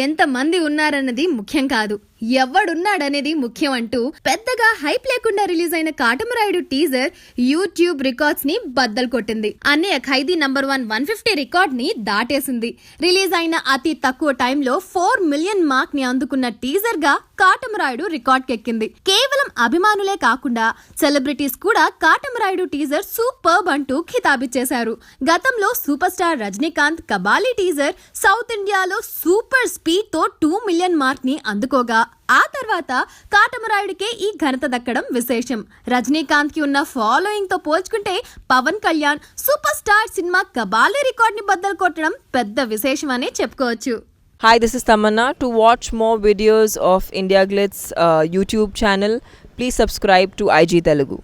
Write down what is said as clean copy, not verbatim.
ఎంతమంది ఉన్నారన్నది ముఖ్యం కాదు, ఎవడున్నాడనేది ముఖ్యం అంటూ పెద్దగా హైప్ లేకుండా రిలీజ్ అయిన కాటమరాయుడు టీజర్ యూట్యూబ్ రికార్డ్స్ ని బద్దలు కొట్టింది. అన్నయ్య ఖైదీ నంబర్ 150 రికార్డ్ ని దాటేసింది. రిలీజ్ అయిన అతి తక్కువ టైంలో 4 మిలియన్ మార్క్ ని అందుకున్న టీజర్ గా కాటమరాయుడు రికార్డ్ కెక్కింది. కేవలం అభిమానులే కాకుండా సెలబ్రిటీస్ కూడా కాటమరాయుడు టీజర్ సూపర్బ్ అంటూ ఖితాబిచ్చేశారు. గతంలో super star Rajinikanth Kabali teaser south ఇండియాలో సూపర్ స్పీడ్ తో 2 మిలియన్ మార్క్ ని అందుకోగా ఆ తర్వాత కాటమరాయుడికే ఈ ఘనత దక్కడం విశేషం. రజనీకాంత్ కి ఉన్న ఫాలోయింగ్ తో పోల్చుకుంటే పవన్ కళ్యాణ్ సూపర్ స్టార్ సినిమా కబాలీ రికార్డ్ ని బద్దలు కొట్టడం పెద్ద విశేషం అనే చెప్పుకోవచ్చు. Hi, this is Tamanna. To watch more videos of India Glitz YouTube channel, please subscribe to IG Telugu.